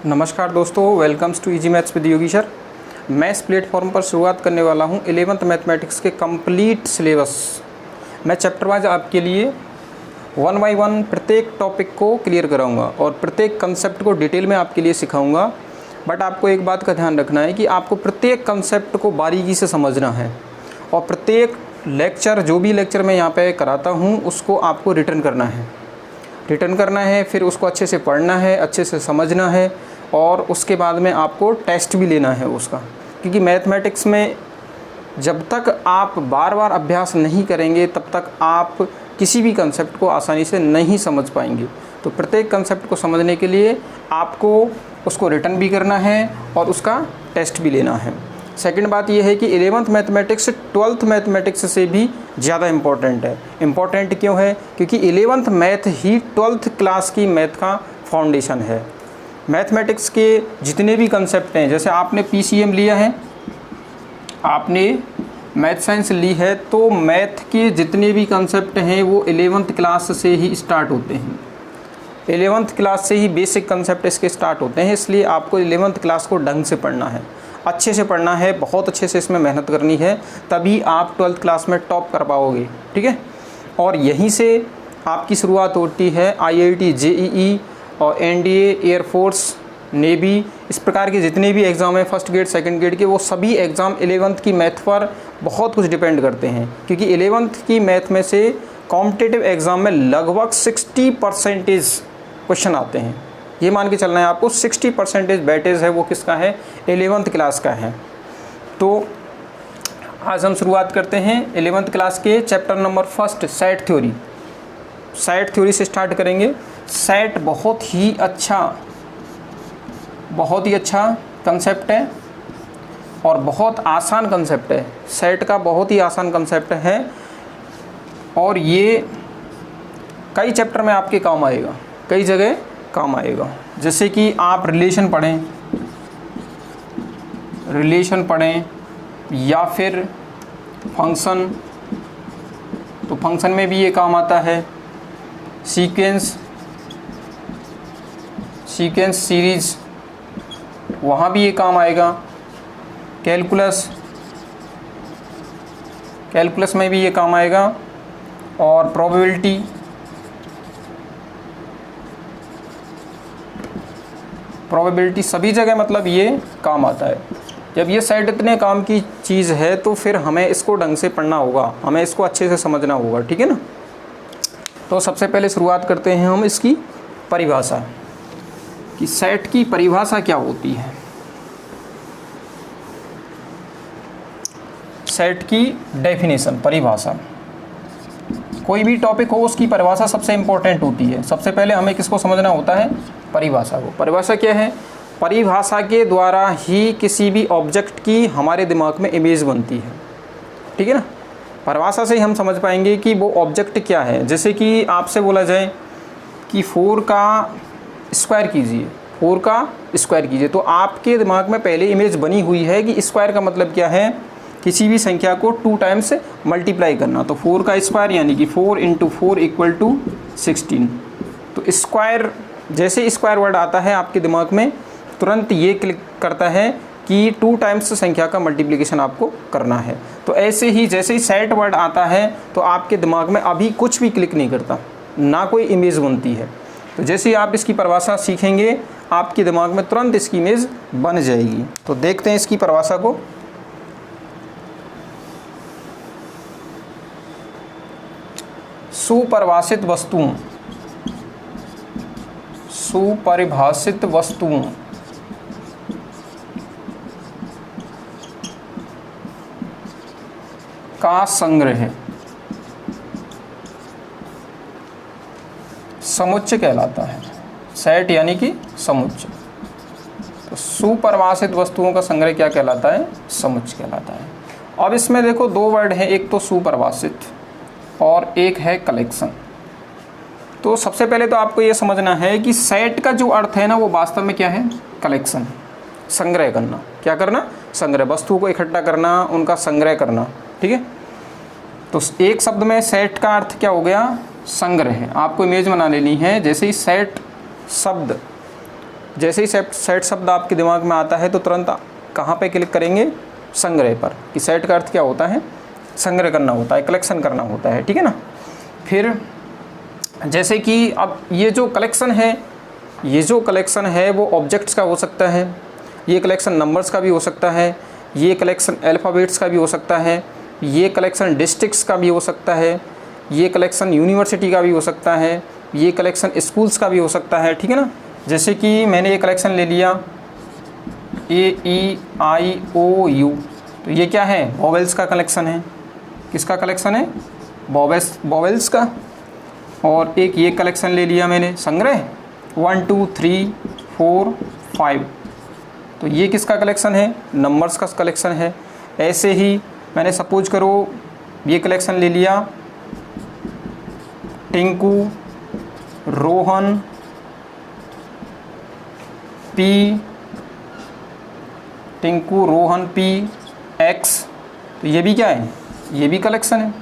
नमस्कार दोस्तों, welcomes to easy maths with Yogi sir. मैं इस प्लेटफॉर्म पर शुरुआत करने वाला हूं 11th मैथमेटिक्स के कंप्लीट सिलेबस। मैं चैप्टर वाइज आपके लिए 1 बाय 1 प्रत्येक टॉपिक को क्लियर कराऊंगा और प्रत्येक कंसेप्ट को डिटेल में आपके लिए सिखाऊंगा। बट आपको एक बात का ध्यान रखना है कि आपको प्रत्येक कंसेप्ट को बारीकी से समझना है और प्रत्येक लेक्चर, जो भी लेक्चर मैं यहाँ पे कराता हूँ, उसको आपको रिटर्न करना है, फिर उसको अच्छे से पढ़ना है, अच्छे से समझना है और उसके बाद में आपको टेस्ट भी लेना है उसका। क्योंकि मैथमेटिक्स में जब तक आप बार बार अभ्यास नहीं करेंगे तब तक आप किसी भी कंसेप्ट को आसानी से नहीं समझ पाएंगे। तो प्रत्येक कंसेप्ट को समझने के लिए आपको उसको रिटर्न भी करना है और उसका टेस्ट भी लेना है। सेकंड बात यह है कि 11th मैथमेटिक्स 12th मैथमेटिक्स से भी ज़्यादा इम्पॉर्टेंट है। इम्पॉर्टेंट क्यों है? क्योंकि 11th मैथ ही 12th क्लास की मैथ का फाउंडेशन है। मैथमेटिक्स के जितने भी कंसेप्ट हैं, जैसे आपने PCM लिया है, आपने मैथ साइंस ली है, तो मैथ के जितने भी कंसेप्ट हैं वो 11th क्लास से ही स्टार्ट होते हैं। 11th क्लास से ही बेसिक कंसेप्ट इसके स्टार्ट होते हैं। इसलिए आपको 11th क्लास को ढंग से पढ़ना है, अच्छे से पढ़ना है, बहुत अच्छे से इसमें मेहनत करनी है, तभी आप 12th क्लास में टॉप कर पाओगे। ठीक है। और यहीं से आपकी शुरुआत होती है IIT, JEE और NDA, एयरफोर्स, नेवी, इस प्रकार के जितने भी एग्ज़ाम हैं, फर्स्ट ग्रेड, सेकंड ग्रेड के, वो सभी एग्ज़ाम 11th की मैथ पर बहुत कुछ डिपेंड करते हैं। क्योंकि 11th की मैथ में से कॉम्पिटिटिव एग्ज़ाम में लगभग 60% क्वेश्चन आते हैं। ये मान के चलना है आपको, 60% बैटेज है वो किसका है? 11th क्लास का है। तो आज हम शुरुआत करते हैं 11th क्लास के chapter number 1 set theory. Set theory से स्टार्ट करेंगे। सेट बहुत ही अच्छा कंसेप्ट है और बहुत आसान कंसेप्ट है। सेट का बहुत ही आसान कंसेप्ट है और ये कई चैप्टर में आपके काम आएगा, कई जगह काम आएगा। जैसे कि आप रिलेशन पढ़ें या फिर फंक्शन, तो फंक्शन में भी ये काम आता है। सीक्वेंस सीरीज, वहाँ भी ये काम आएगा। कैलकुलस में भी ये काम आएगा और प्रोबेबिलिटी सभी जगह मतलब ये काम आता है। जब ये सेट इतने काम की चीज़ है तो फिर हमें इसको ढंग से पढ़ना होगा, हमें इसको अच्छे से समझना होगा। ठीक है ना। तो सबसे पहले शुरुआत करते हैं हम इसकी परिभाषा, कि सेट की परिभाषा क्या होती है। सेट की डेफिनेशन, परिभाषा, कोई भी टॉपिक हो उसकी परिभाषा सबसे इम्पोर्टेंट होती है। सबसे पहले हमें किसको समझना होता है? परिभाषा को। परिभाषा क्या है? परिभाषा के द्वारा ही किसी भी ऑब्जेक्ट की हमारे दिमाग में इमेज बनती है। ठीक है ना। परिभाषा से ही हम समझ पाएंगे कि वो ऑब्जेक्ट क्या है। जैसे कि आपसे बोला जाए कि 4 का स्क्वायर कीजिए, तो आपके दिमाग में पहले इमेज बनी हुई है कि स्क्वायर का मतलब क्या है? किसी भी संख्या को 2 टाइम्स मल्टीप्लाई करना। तो 4 का स्क्वायर यानी कि 4 × 4 = 16। तो स्क्वायर, जैसे स्क्वायर वर्ड आता है आपके दिमाग में, तुरंत ये क्लिक करता है कि 2 टाइम्स संख्या का मल्टीप्लिकेशन आपको करना है। तो ऐसे ही जैसे ही सेट वर्ड आता है तो आपके दिमाग में अभी कुछ भी क्लिक नहीं करता, ना कोई इमेज बनती है। तो जैसे ही आप इसकी परिभाषा सीखेंगे आपके दिमाग में तुरंत इसकी इमेज बन जाएगी। तो देखते हैं इसकी परिभाषा को। सुपरिभाषित वस्तुओं का संग्रह समुच्चय कहलाता है। सेट यानी कि समुच्चय। तो सुपरिभाषित वस्तुओं का संग्रह क्या कहलाता है? समुच्चय कहलाता है। अब इसमें देखो 2 वर्ड हैं, एक तो सुपरिभाषित और एक है कलेक्शन। तो सबसे पहले तो आपको ये समझना है कि सेट का जो अर्थ है ना, वो वास्तव में क्या है? कलेक्शन, संग्रह करना। क्या करना? संग्रह, वस्तुओं को इकट्ठा करना, उनका संग्रह करना। ठीक है। तो एक शब्द में सेट का अर्थ क्या हो गया? संग्रह। आपको इमेज बना लेनी है। जैसे ही सेट शब्द जैसे ही सेट शब्द आपके दिमाग में आता है तो तुरंत कहाँ पे क्लिक करेंगे, संग्रह पर, कि सेट का अर्थ क्या होता है, संग्रह करना होता है, कलेक्शन करना होता है, ठीक है ना। फिर जैसे कि अब ये जो कलेक्शन है वो ऑब्जेक्ट्स का हो सकता है, ये कलेक्शन नंबर्स का भी हो सकता है, ये कलेक्शन अल्फ़ाबेट्स का भी हो सकता है, ये कलेक्शन डिस्ट्रिक्ट्स का भी हो सकता है, ये कलेक्शन यूनिवर्सिटी का भी हो सकता है, ये कलेक्शन स्कूल्स का भी हो सकता है, ठीक है ना। जैसे कि मैंने ये कलेक्शन ले लिया AEIOU, तो ये क्या है, वॉवेल्स का कलेक्शन है। किसका कलेक्शन है, वॉवेल्स का। और एक ये कलेक्शन ले लिया मैंने, संग्रह 1 2 3 4 5, तो ये किसका कलेक्शन है, नंबर्स का कलेक्शन है। ऐसे ही मैंने सपोज करो ये कलेक्शन ले लिया, टिंकू, रोहन, पी एक्स, तो ये भी क्या है, ये भी कलेक्शन है,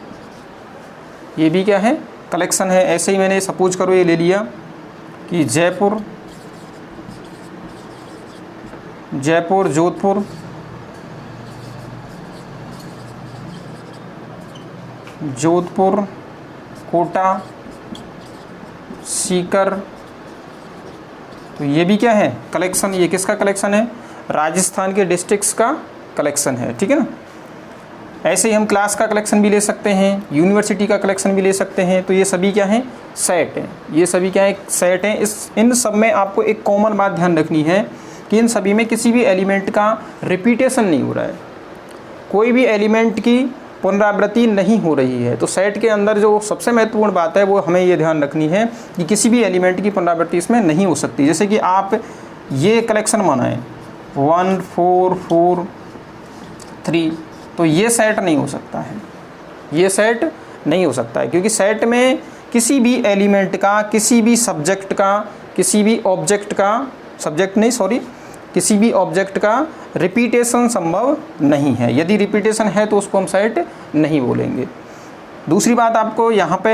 ये भी क्या है, कलेक्शन है। ऐसे ही मैंने सपोज करो ये ले लिया कि जयपुर, जोधपुर, कोटा, सीकर, तो ये भी क्या है, कलेक्शन। ये किसका कलेक्शन है, राजस्थान के डिस्ट्रिक्ट्स का कलेक्शन है, ठीक है ना। ऐसे ही हम क्लास का कलेक्शन भी ले सकते हैं, यूनिवर्सिटी का कलेक्शन भी ले सकते हैं। तो ये सभी क्या हैं, सेट हैं। ये सभी क्या है, सेट हैं। इन सब में आपको एक कॉमन बात ध्यान रखनी है कि इन सभी में किसी भी एलिमेंट का रिपीटेशन नहीं हो रहा है, कोई भी एलिमेंट की पुनरावृत्ति नहीं हो रही है। तो सेट के अंदर जो सबसे महत्वपूर्ण बात है वो हमें ये ध्यान रखनी है कि किसी भी एलिमेंट की पुनरावृत्ति इसमें नहीं हो सकती। जैसे कि आप ये कलेक्शन बनाएं 1 4 4 3, तो ये सेट नहीं हो सकता है, ये सेट नहीं हो सकता है, क्योंकि सेट में किसी भी एलिमेंट का, किसी भी सब्जेक्ट का, किसी भी ऑब्जेक्ट का, किसी भी ऑब्जेक्ट का रिपीटेशन संभव नहीं है। यदि रिपीटेशन है तो उसको हम सेट नहीं बोलेंगे। दूसरी बात आपको यहाँ पे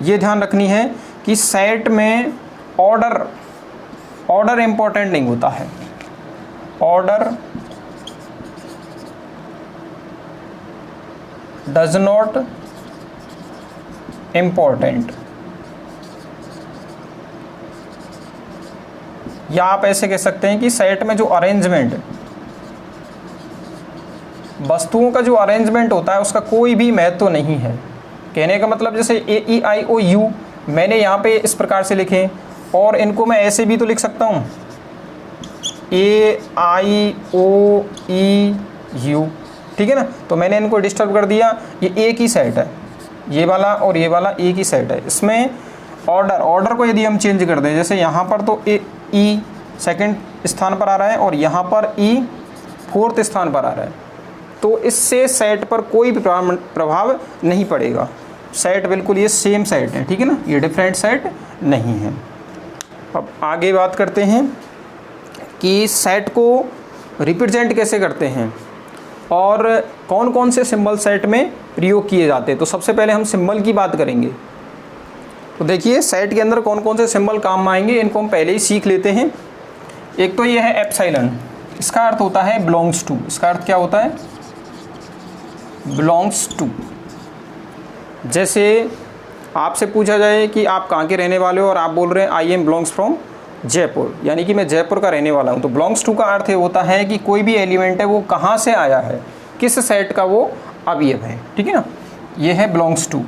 ये ध्यान रखनी है कि सेट में ऑर्डर इम्पोर्टेंट नहीं होता है। ऑर्डर डज नॉट इम्पोर्टेंट, या आप ऐसे कह सकते हैं कि सेट में जो अरेंजमेंट, वस्तुओं का जो अरेंजमेंट होता है उसका कोई भी महत्व नहीं है। कहने का मतलब जैसे AEIOU मैंने यहाँ पे इस प्रकार से लिखे, और इनको मैं ऐसे भी तो लिख सकता हूँ AIOEU, ठीक है ना। तो मैंने इनको डिस्टर्ब कर दिया, ये एक ही सेट है, ये वाला और ये वाला एक ही सेट है। इसमें ऑर्डर को यदि हम चेंज कर दें, जैसे यहाँ पर तो E सेकंड स्थान पर आ रहा है और यहाँ पर E फोर्थ स्थान पर आ रहा है, तो इससे सेट पर कोई भी प्रभाव नहीं पड़ेगा। सेट बिल्कुल ये सेम सेट है, ठीक है ना, ये डिफरेंट सेट नहीं है। अब आगे बात करते हैं कि सेट को रिप्रेजेंट कैसे करते हैं और कौन कौन से सिंबल सेट में प्रयोग किए जाते हैं। तो सबसे पहले हम सिंबल की बात करेंगे। तो देखिए सेट के अंदर कौन कौन से सिंबल काम आएंगे, इनको हम पहले ही सीख लेते हैं। एक तो ये है एप्सिलॉन, इसका अर्थ होता है बिलोंग्स टू। इसका अर्थ क्या होता है, बिलोंग्स टू। जैसे आपसे पूछा जाए कि आप कहाँ के रहने वाले हो और आप बोल रहे हैं I am belongs from Jaipur, यानी कि मैं जयपुर का रहने वाला हूँ। तो बिलोंग्स टू का अर्थ ये होता है कि कोई भी एलिमेंट है वो कहाँ से आया है, किस सेट का वो अवयव है, ठीक है ना, ये है बिलोंग्स टू।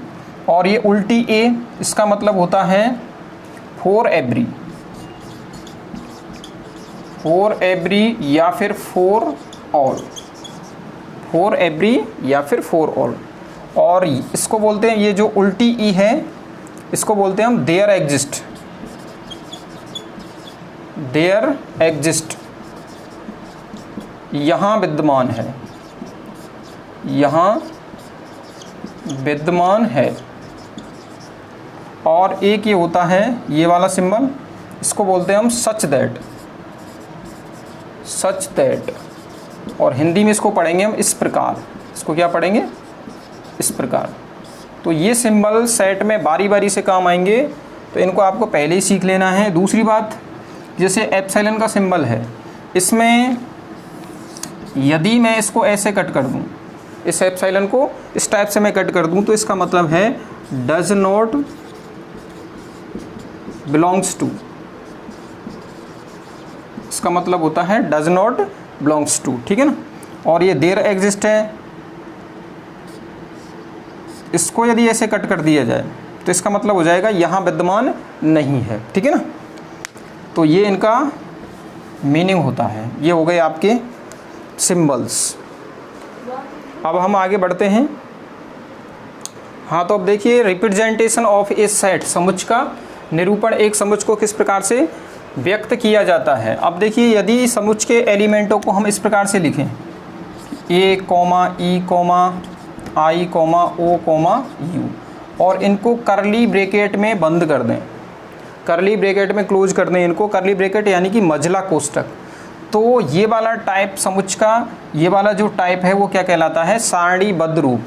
और ये उल्टी ए, इसका मतलब होता है फॉर एवरी, या फिर फॉर ऑल, फॉर एवरी या फिर फॉर ऑल। और इसको बोलते हैं, ये जो उल्टी ई है इसको बोलते हैं हम देयर एग्जिस्ट, देयर एग्जिस्ट, यहाँ विद्यमान है, यहाँ विद्यमान है। और एक ये होता है ये वाला सिंबल, इसको बोलते हैं हम सच दैट, सच दैट। और हिंदी में इसको पढ़ेंगे हम इस प्रकार, इसको क्या पढ़ेंगे, इस प्रकार। तो ये सिंबल सेट में बारी बारी से काम आएंगे, तो इनको आपको पहले ही सीख लेना है। दूसरी बात, जैसे एप्सिलॉन का सिंबल है, इसमें यदि मैं इसको ऐसे कट कर दूं, इस एप्सिलॉन को इस टाइप से मैं कट कर दूं, तो इसका मतलब है डज नॉट बिलोंग्स टू, इसका मतलब होता है डज नॉट बिलोंग्स टू, ठीक है ना। और ये देयर एग्जिस्ट है, इसको यदि ऐसे कट कर दिया जाए तो इसका मतलब हो जाएगा यहाँ विद्यमान नहीं है, ठीक है ना। तो ये इनका मीनिंग होता है। ये हो गए आपके सिंबल्स। अब हम आगे बढ़ते हैं। हाँ, तो अब देखिए रिप्रेजेंटेशन ऑफ ए सेट, समुच्च का निरूपण, एक समुच्च को किस प्रकार से व्यक्त किया जाता है। अब देखिए यदि समुच्च के एलिमेंटों को हम इस प्रकार से लिखें, A comma E comma I comma O comma U, और इनको करली ब्रैकेट में बंद कर दें, करली ब्रैकेट में क्लोज कर दें इनको, करली ब्रैकेट यानी कि मझला कोष्ठक, तो ये वाला टाइप समुच्च का, ये वाला जो टाइप है वो क्या कहलाता है, सारणीबद्ध रूप।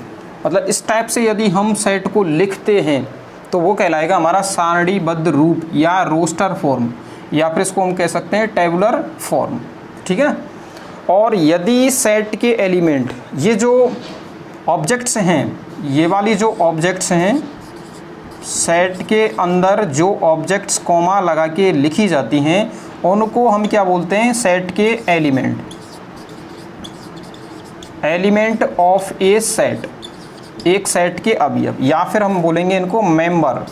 मतलब इस टाइप से यदि हम सेट को लिखते हैं तो वो कहलाएगा हमारा सारणीबद्ध रूप या रोस्टर फॉर्म, या फिर इसको हम कह सकते हैं टेबुलर फॉर्म, ठीक है। और यदि सेट के एलिमेंट, ये जो ऑब्जेक्ट्स हैं, ये वाली जो ऑब्जेक्ट्स हैं, सेट के अंदर जो ऑब्जेक्ट्स कॉमा लगा के लिखी जाती हैं उनको हम क्या बोलते हैं, सेट के element, element of A set, एक सेट के अवयव, या फिर हम बोलेंगे इनको member,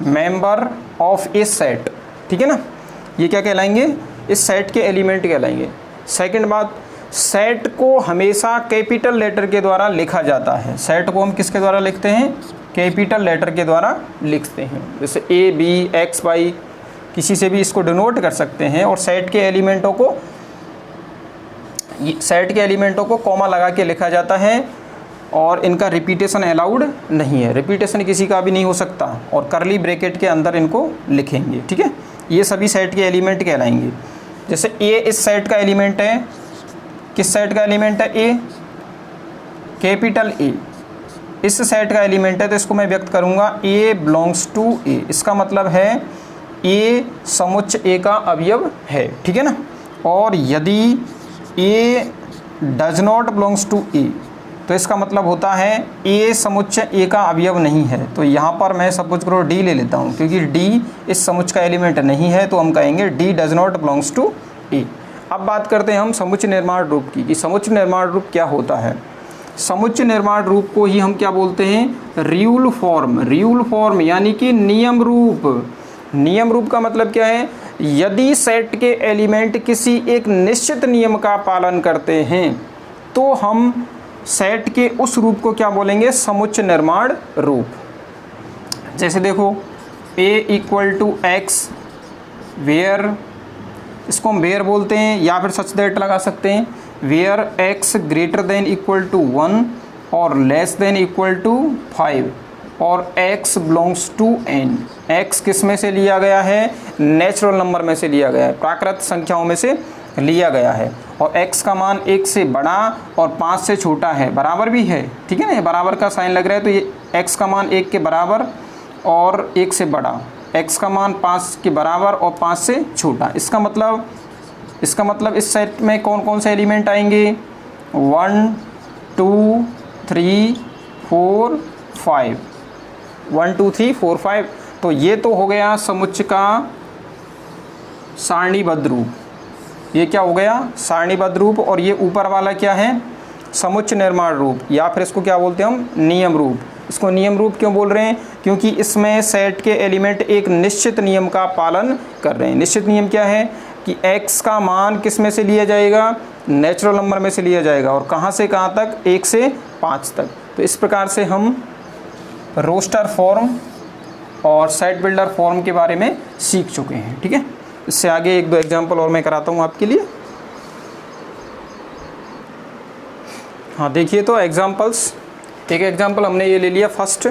member of A set, ठीक है ना। ये क्या कहलाएंगे, इस सेट के एलिमेंट कहलाएंगे। सेकंड बात, सेट को हमेशा कैपिटल लेटर के द्वारा लिखा जाता है। सेट को हम किसके द्वारा लिखते हैं, कैपिटल लेटर के द्वारा लिखते हैं। जैसे ए बी एक्स वाई, किसी से भी इसको डिनोट कर सकते हैं। और सेट के एलिमेंटों को कॉमा लगा के लिखा जाता है, और इनका रिपीटेशन अलाउड नहीं है, रिपीटेशन किसी का भी नहीं हो सकता, और करली ब्रैकेट के अंदर इनको लिखेंगे, ठीक है। ये सभी सेट के एलिमेंट कहलाएंगे। जैसे ए इस सेट का एलिमेंट है, किस सेट का एलिमेंट है, ए, कैपिटल ए इस सेट का एलिमेंट है, तो इसको मैं व्यक्त करूंगा ए बिलोंग्स टू ए। इसका मतलब है ए समुच्च ए का अवयव है, ठीक है ना। और यदि ए डज नॉट बिलोंग्स टू ए, तो इसका मतलब होता है ए समुच्च ए का अवयव नहीं है। तो यहाँ पर मैं सपोज करो डी ले लेता हूँ, क्योंकि डी इस समुच्च का एलिमेंट नहीं है, तो हम कहेंगे D does not belongs to A. अब बात करते हैं हम समुच्च निर्माण रूप की, कि समुच्च निर्माण रूप क्या होता है। समुच्च निर्माण रूप को ही हम क्या बोलते हैं, रियूल फॉर्म। रियूल फॉर्म यानी कि नियम रूप। नियम रूप का मतलब क्या है, यदि सेट के एलिमेंट किसी एक निश्चित नियम का पालन करते हैं तो हम सेट के उस रूप को क्या बोलेंगे, समुच्च निर्माण रूप। जैसे देखो a equal to X, where, इसको हम वेयर बोलते हैं, या फिर सच दैट लगा सकते हैं, where x greater than equal to 1 और लेस देन इक्वल टू 5, और x belongs to n। x किस में से लिया गया है, नेचुरल नंबर में से लिया गया है, प्राकृत संख्याओं में से लिया गया है, और x का मान 1 से बड़ा और 5 से छोटा है, बराबर भी है, ठीक है ना। बराबर का साइन लग रहा है, तो ये x का मान 1 के बराबर और 1 से बड़ा, x का मान 5 के बराबर और 5 से छोटा। इसका मतलब इस सेट में कौन कौन से एलिमेंट आएंगे, 1 2 3 4 5, 1 2 3 4 5। तो ये तो हो गया समुच्च का सारणीबद्ध रूप। ये क्या हो गया, सारणीबद्ध रूप। और ये ऊपर वाला क्या है, समुच्च निर्माण रूप, या फिर इसको क्या बोलते हैं हम, नियम रूप। इसको नियम रूप क्यों बोल रहे हैं, क्योंकि इसमें सेट के एलिमेंट एक निश्चित नियम का पालन कर रहे हैं। निश्चित नियम क्या है कि x का मान किस में से लिया जाएगा, नेचुरल नंबर में से लिया जाएगा, और कहाँ से कहाँ तक, 1 से 5 तक। तो इस प्रकार से हम रोस्टर फॉर्म और सेट बिल्डर फॉर्म के बारे में सीख चुके हैं, ठीक है। इससे आगे एक दो एग्जाम्पल और मैं कराता हूँ आपके लिए। हाँ देखिए, तो एग्जाम्पल्स, एक एग्जाम्पल हमने ये ले लिया first,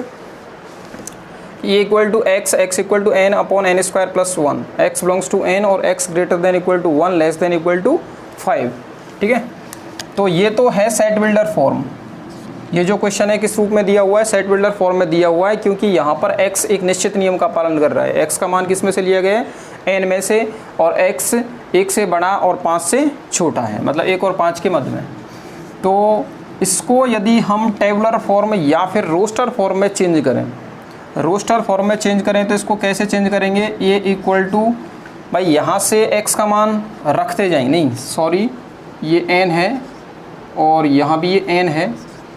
A equal to X, X equal to N upon N square plus 1, X belongs to N और X greater than equal to 1 less than equal to 5, ठीक है। तो ये तो है सेट बिल्डर फॉर्म। ये जो क्वेश्चन है किस रूप में दिया हुआ है, सेट बिल्डर फॉर्म में दिया हुआ है, क्योंकि यहाँ पर x एक निश्चित नियम का पालन कर रहा है। x का मान किस में से लिया गया है, n में से, और x 1 से बड़ा और 5 से छोटा है, मतलब 1 और 5 के मध्य में। तो इसको यदि हम टेबुलर फॉर्म या फिर रोस्टर फॉर्म में चेंज करें, रोस्टर फॉर्म में चेंज करें तो इसको कैसे चेंज करेंगे, ये इक्वल टू, भाई यहाँ से x का मान रखते जाएंगे, नहीं सॉरी ये n है और यहाँ भी ये n है,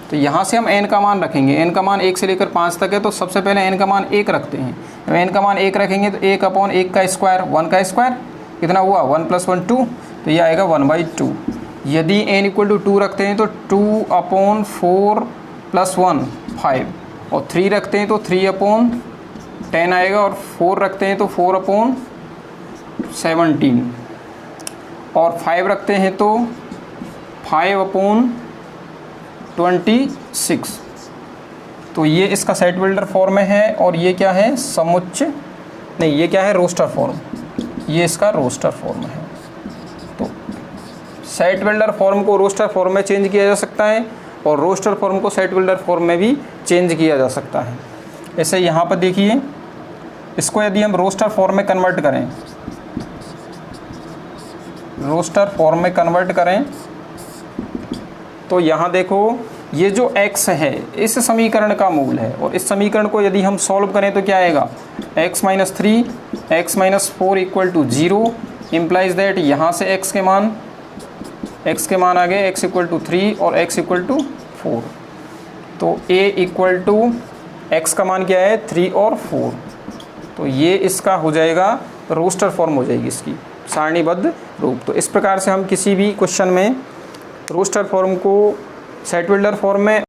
तो यहाँ से हम n का मान रखेंगे। n का मान 1 से लेकर 5 तक है, तो सबसे पहले n का मान 1 रखते हैं। जब n का मान 1 रखेंगे तो 1/1 का स्क्वायर, 1 का स्क्वायर कितना हुआ, 1 + 1 2, तो ये आएगा 1/2। यदि n = 2 रखते हैं तो 2/4 + 1 5, और 3 रखते हैं तो 3/10 आएगा, और 4 रखते हैं तो 4/17, और 5 रखते हैं तो 5/26। तो ये इसका सेट बिल्डर फॉर्म में है, और ये क्या है, समुच्चय नहीं, ये क्या है, रोस्टर फॉर्म, ये इसका रोस्टर फॉर्म है। तो सेट बिल्डर फॉर्म को रोस्टर फॉर्म में चेंज किया जा सकता है, और रोस्टर फॉर्म को सेट बिल्डर फॉर्म में भी चेंज किया जा सकता है। ऐसे यहाँ पर देखिए, इसको यदि हम रोस्टर फॉर्म में कन्वर्ट करें, रोस्टर फॉर्म में कन्वर्ट करें तो यहाँ देखो, ये जो x है इस समीकरण का मूल है, और इस समीकरण को यदि हम सॉल्व करें तो क्या आएगा, x - 3 x - 4 = 0, इम्प्लाइज दैट यहाँ से x के मान आ गए, x = 3 और x = 4। तो a = x का मान क्या है, 3 और 4। तो ये इसका हो जाएगा, रोस्टर फॉर्म हो जाएगी इसकी सारणीबद्ध रूप। तो इस प्रकार से हम किसी भी क्वेश्चन में रोस्टर फॉर्म को सेट बिल्डर फॉर्म में